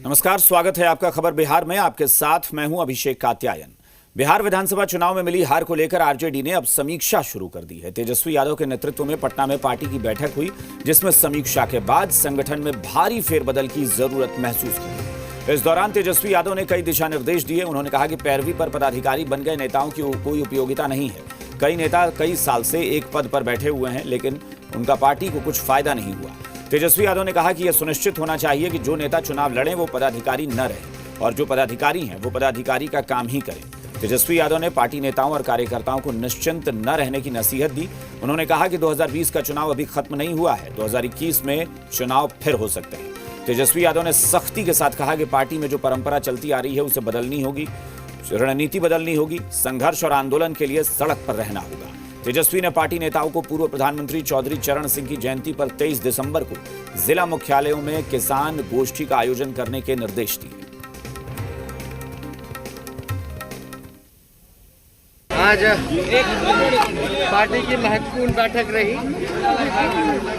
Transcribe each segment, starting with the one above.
नमस्कार, स्वागत है आपका खबर बिहार में। आपके साथ मैं हूं अभिषेक कात्यायन। बिहार विधानसभा चुनाव में मिली हार को लेकर आरजेडी ने अब समीक्षा शुरू कर दी है। तेजस्वी यादव के नेतृत्व में पटना में पार्टी की बैठक हुई, जिसमें समीक्षा के बाद संगठन में भारी फेरबदल की जरूरत महसूस की। इस दौरान तेजस्वी यादव ने कई दिशा निर्देश दिए। उन्होंने कहा कि पैरवी पर पदाधिकारी बन गए नेताओं की कोई उपयोगिता नहीं है। कई नेता कई साल से एक पद पर बैठे हुए हैं, लेकिन उनका पार्टी को कुछ फायदा नहीं हुआ। तेजस्वी यादव ने कहा कि यह सुनिश्चित होना चाहिए कि जो नेता चुनाव लड़े वो पदाधिकारी न रहे और जो पदाधिकारी हैं वो पदाधिकारी का काम ही करें। तेजस्वी यादव ने पार्टी नेताओं और कार्यकर्ताओं को निश्चिंत न रहने की नसीहत दी। उन्होंने कहा कि 2020 का चुनाव अभी खत्म नहीं हुआ है, 2021 में चुनाव फिर हो सकते हैं। तेजस्वी यादव ने सख्ती के साथ कहा कि पार्टी में जो परंपरा चलती आ रही है उसे बदलनी होगी, रणनीति बदलनी होगी, संघर्ष और आंदोलन के लिए सड़क पर रहना होगा। तेजस्वी ने पार्टी नेताओं को पूर्व प्रधानमंत्री चौधरी चरण सिंह की जयंती पर 23 दिसंबर को जिला मुख्यालयों में किसान गोष्ठी का आयोजन करने के निर्देश दिए। आज पार्टी की महत्वपूर्ण बैठक रही।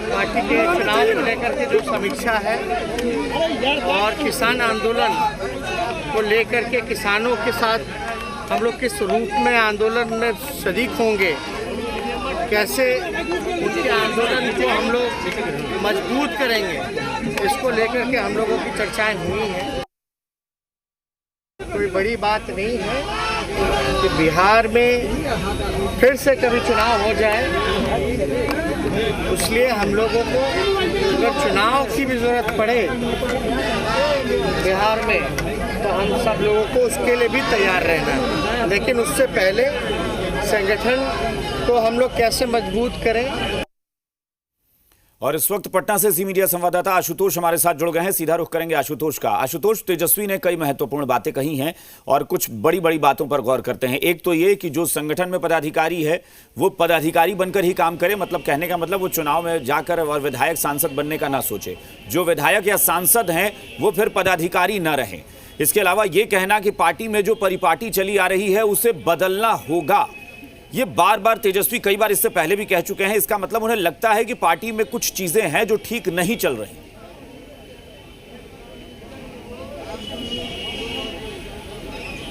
पार्टी के चुनाव को लेकर के जो समीक्षा है और किसान आंदोलन को लेकर के किसानों के साथ हम लोग किस रूप में आंदोलन में शरीक होंगे, कैसे उनके आंदोलन को हम लोग मजबूत करेंगे, इसको लेकर के हम लोगों की चर्चाएं हुई हैं। कोई बड़ी बात नहीं है कि बिहार में फिर से कभी चुनाव हो जाए, इसलिए हम लोगों को अगर चुनाव की भी ज़रूरत पड़े बिहार में तो हम सब लोगों को उसके लिए भी तैयार रहना है। लेकिन उससे पहले संगठन को हम लोग कैसे मजबूत करें। और इस वक्त पटना से जी मीडिया संवाददाता आशुतोष हमारे साथ जुड़ गए हैं। सीधा रुख करेंगे आशुतोष का। आशुतोष, तेजस्वी ने कई महत्वपूर्ण बातें कही हैं और कुछ बड़ी बड़ी बातों पर गौर करते हैं। एक तो ये कि जो संगठन में पदाधिकारी है वो पदाधिकारी बनकर ही काम करे, मतलब कहने का मतलब वो चुनाव में जाकर और विधायक सांसद बनने का ना सोचे। जो विधायक या सांसद हैं वो फिर पदाधिकारी न रहें। इसके अलावा ये कहना कि पार्टी में जो परिपाटी चली आ रही है उसे बदलना होगा, ये बार बार तेजस्वी कई बार इससे पहले भी कह चुके हैं। इसका मतलब उन्हें लगता है कि पार्टी में कुछ चीजें हैं जो ठीक नहीं चल रही।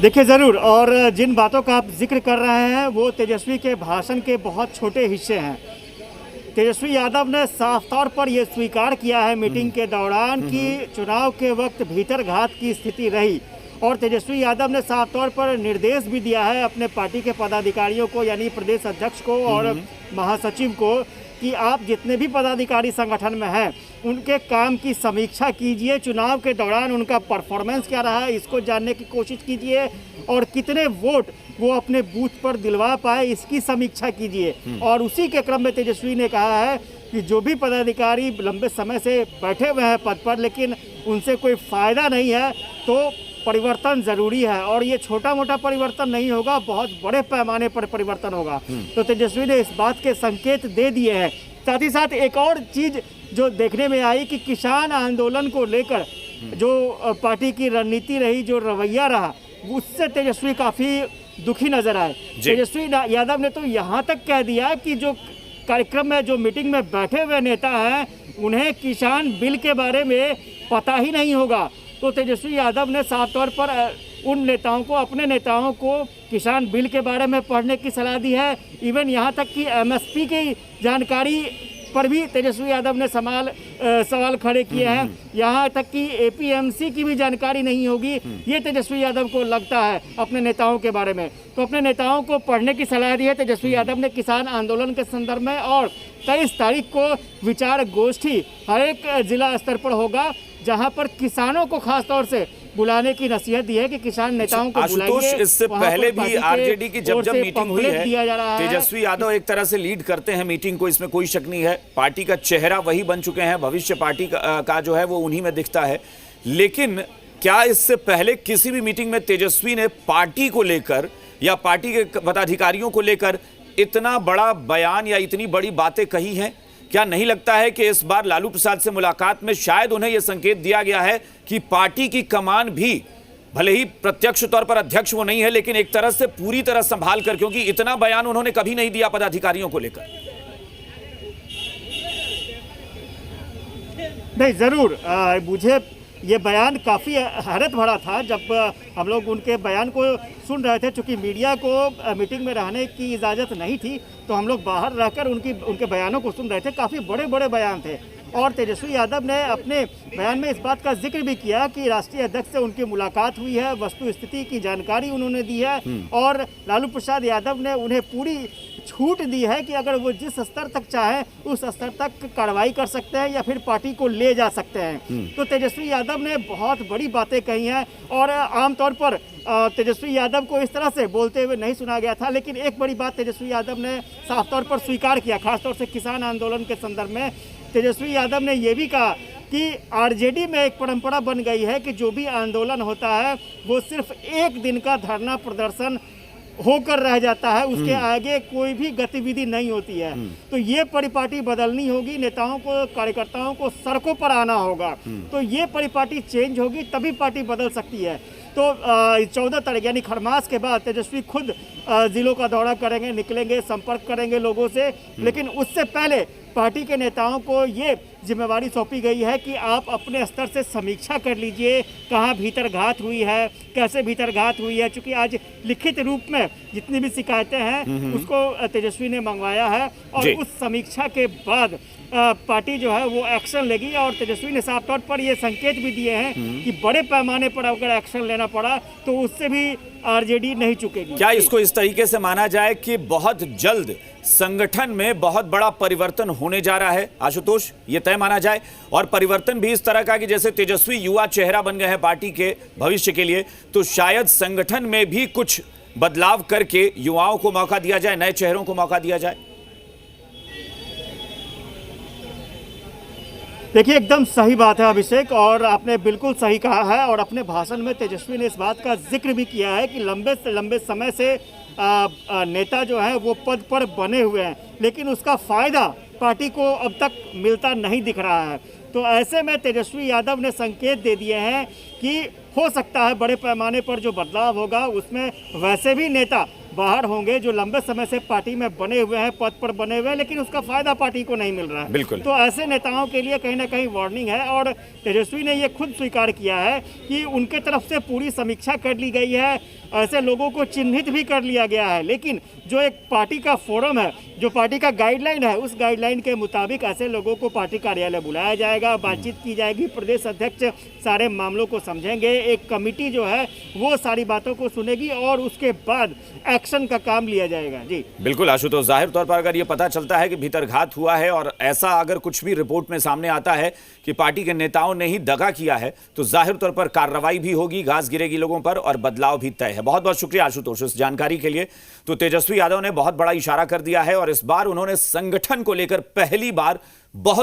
देखिए ज़रूर, और जिन बातों का आप जिक्र कर रहे हैं वो तेजस्वी के भाषण के बहुत छोटे हिस्से हैं। तेजस्वी यादव ने साफ तौर पर यह स्वीकार किया है मीटिंग के दौरान कि चुनाव के वक्त भीतरघात की स्थिति रही, और तेजस्वी यादव ने साफ तौर पर निर्देश भी दिया है अपने पार्टी के पदाधिकारियों को, यानी प्रदेश अध्यक्ष को और महासचिव को, कि आप जितने भी पदाधिकारी संगठन में हैं उनके काम की समीक्षा कीजिए। चुनाव के दौरान उनका परफॉर्मेंस क्या रहा है इसको जानने की कोशिश कीजिए, और कितने वोट वो अपने बूथ पर दिलवा पाए इसकी समीक्षा कीजिए। और उसी के क्रम में तेजस्वी ने कहा है कि जो भी पदाधिकारी लंबे समय से बैठे हुए हैं पद पर लेकिन उनसे कोई फ़ायदा नहीं है, तो परिवर्तन ज़रूरी है। और ये छोटा मोटा परिवर्तन नहीं होगा, बहुत बड़े पैमाने पर परिवर्तन होगा। तो तेजस्वी ने इस बात के संकेत दे दिए हैं। साथ ही साथ एक और चीज़ जो देखने में आई कि किसान आंदोलन को लेकर जो पार्टी की रणनीति रही, जो रवैया रहा, उससे तेजस्वी काफ़ी दुखी नजर आए। तेजस्वी यादव ने तो यहाँ तक कह दिया कि जो कार्यक्रम में, जो मीटिंग में बैठे हुए नेता हैं उन्हें किसान बिल के बारे में पता ही नहीं होगा। तो तेजस्वी यादव ने साफ तौर पर उन नेताओं को, अपने नेताओं को किसान बिल के बारे में पढ़ने की सलाह दी है। इवन यहाँ तक कि एमएसपी की जानकारी पर भी तेजस्वी यादव ने सवाल खड़े किए हैं। यहाँ तक कि एपीएमसी की भी जानकारी नहीं होगी, ये तेजस्वी यादव को लगता है अपने नेताओं के बारे में। तो अपने नेताओं को पढ़ने की सलाह दी है तेजस्वी यादव ने किसान आंदोलन के संदर्भ में। और 23 तारीख को विचार गोष्ठी हर एक जिला स्तर पर होगा, जहां पर किसानों को खास तौर से बुलाने की नसीहत दी है कि किसान नेताओं को बुलाइए। इससे पहले भी आरजेडी की जब मीटिंग हुई है, तेजस्वी यादव एक तरह से लीड करते हैं मीटिंग को, इसमें कोई शक नहीं है। पार्टी का चेहरा वही बन चुके हैं, भविष्य पार्टी का जो है वो उन्हीं में दिखता है। लेकिन क्या इससे पहले किसी भी मीटिंग में तेजस्वी ने पार्टी को लेकर या पार्टी के पदाधिकारियों को लेकर इतना बड़ा बयान या इतनी बड़ी बातें कही हैं? क्या नहीं लगता है कि इस बार लालू प्रसाद से मुलाकात में शायद उन्हें यह संकेत दिया गया है कि पार्टी की कमान भी, भले ही प्रत्यक्ष तौर पर अध्यक्ष वो नहीं है, लेकिन एक तरह से पूरी तरह संभाल कर, क्योंकि इतना बयान उन्होंने कभी नहीं दिया पदाधिकारियों को लेकर। नहीं, जरूर मुझे ये बयान काफ़ी हैरत भरा था जब हम लोग उनके बयान को सुन रहे थे। चूँकि मीडिया को मीटिंग में रहने की इजाज़त नहीं थी, तो हम लोग बाहर रहकर उनके बयानों को सुन रहे थे। काफ़ी बड़े बड़े बयान थे और तेजस्वी यादव ने अपने बयान में इस बात का जिक्र भी किया कि राष्ट्रीय अध्यक्ष से उनकी मुलाकात हुई है, वस्तु स्थिति की जानकारी उन्होंने दी है और लालू प्रसाद यादव ने उन्हें पूरी छूट दी है कि अगर वो जिस स्तर तक चाहे उस स्तर तक कार्रवाई कर सकते हैं या फिर पार्टी को ले जा सकते हैं। तो तेजस्वी यादव ने बहुत बड़ी बातें कही हैं और आमतौर पर तेजस्वी यादव को इस तरह से बोलते हुए नहीं सुना गया था, लेकिन एक बड़ी बात तेजस्वी यादव ने साफ तौर पर स्वीकार किया। खासतौर से किसान आंदोलन के संदर्भ में तेजस्वी यादव ने यह भी कहा कि आरजेडी में एक परंपरा बन गई है कि जो भी आंदोलन होता है वो सिर्फ एक दिन का धरना प्रदर्शन होकर रह जाता है, उसके आगे कोई भी गतिविधि नहीं होती है। तो ये परिपाटी बदलनी होगी, नेताओं को, कार्यकर्ताओं को सड़कों पर आना होगा। तो ये परिपाटी चेंज होगी तभी पार्टी बदल सकती है। तो 14 तारीख यानी खरमास के बाद तेजस्वी खुद जिलों का दौरा करेंगे, निकलेंगे, संपर्क करेंगे लोगों से। लेकिन उससे पहले पार्टी के नेताओं को ये जिम्मेवारी सौंपी गई है कि आप अपने स्तर से समीक्षा कर लीजिए, कहाँ भीतरघात हुई है, कैसे भीतरघात हुई है। चूँकि आज लिखित रूप में जितनी भी शिकायतें हैं उसको तेजस्वी ने मंगवाया है और उस समीक्षा के बाद पार्टी जो है वो एक्शन लेगी। और तेजस्वी ने साफ तौर पर ये संकेत भी दिए हैं कि बड़े पैमाने पर अगर एक्शन लेना पड़ा तो उससे भी आरजेडी नहीं चुकेगी। क्या इसको इस तरीके से माना जाए कि बहुत जल्द संगठन में बहुत बड़ा परिवर्तन होने जा रहा है आशुतोष, ये तय माना जाए? और परिवर्तन भी इस तरह का कि जैसे तेजस्वी युवा चेहरा बन गए हैं पार्टी के भविष्य के लिए, तो शायद संगठन में भी कुछ बदलाव करके युवाओं को मौका दिया जाए, नए चेहरों को मौका दिया जाए। देखिए, एकदम सही बात है अभिषेक, और आपने बिल्कुल सही कहा है। और अपने भाषण में तेजस्वी ने इस बात का जिक्र भी किया है कि लंबे से लंबे समय से नेता जो है वो पद पर बने हुए हैं, लेकिन उसका फ़ायदा पार्टी को अब तक मिलता नहीं दिख रहा है। तो ऐसे में तेजस्वी यादव ने संकेत दे दिए हैं कि हो सकता है बड़े पैमाने पर जो बदलाव होगा उसमें वैसे भी नेता बाहर होंगे जो लंबे समय से पार्टी में बने हुए हैं, पद पर बने हुए हैं, लेकिन उसका फायदा पार्टी को नहीं मिल रहा है। बिल्कुल। तो ऐसे नेताओं के लिए कहीं ना कहीं वार्निंग है और तेजस्वी ने ये खुद स्वीकार किया है कि उनके तरफ से पूरी समीक्षा कर ली गई है, ऐसे लोगों को चिन्हित भी कर लिया गया है। लेकिन जो एक पार्टी का फोरम है, जो पार्टी का गाइडलाइन है, उस गाइडलाइन के मुताबिक ऐसे लोगों को पार्टी कार्यालय बुलाया जाएगा, बातचीत की जाएगी, प्रदेश अध्यक्ष सारे मामलों को समझेंगे, एक कमेटी जो है वो सारी बातों को सुनेगी और उसके बाद एक्शन का काम लिया जाएगा। जी बिल्कुल आशुतोष, जाहिर तौर पर अगर ये पता चलता है कि भीतरघात हुआ है और ऐसा अगर कुछ भी रिपोर्ट में सामने आता है कि पार्टी के नेताओं ने ही दगा किया है, तो जाहिर तौर पर कार्रवाई भी होगी, घास गिरेगी लोगों पर और बदलाव भी तय है। बहुत बहुत शुक्रिया आशुतोष इस जानकारी के लिए। तो तेजस्वी यादव ने बहुत बड़ा इशारा कर दिया है और इस बार उन्होंने संगठन को लेकर पहली बार बहुत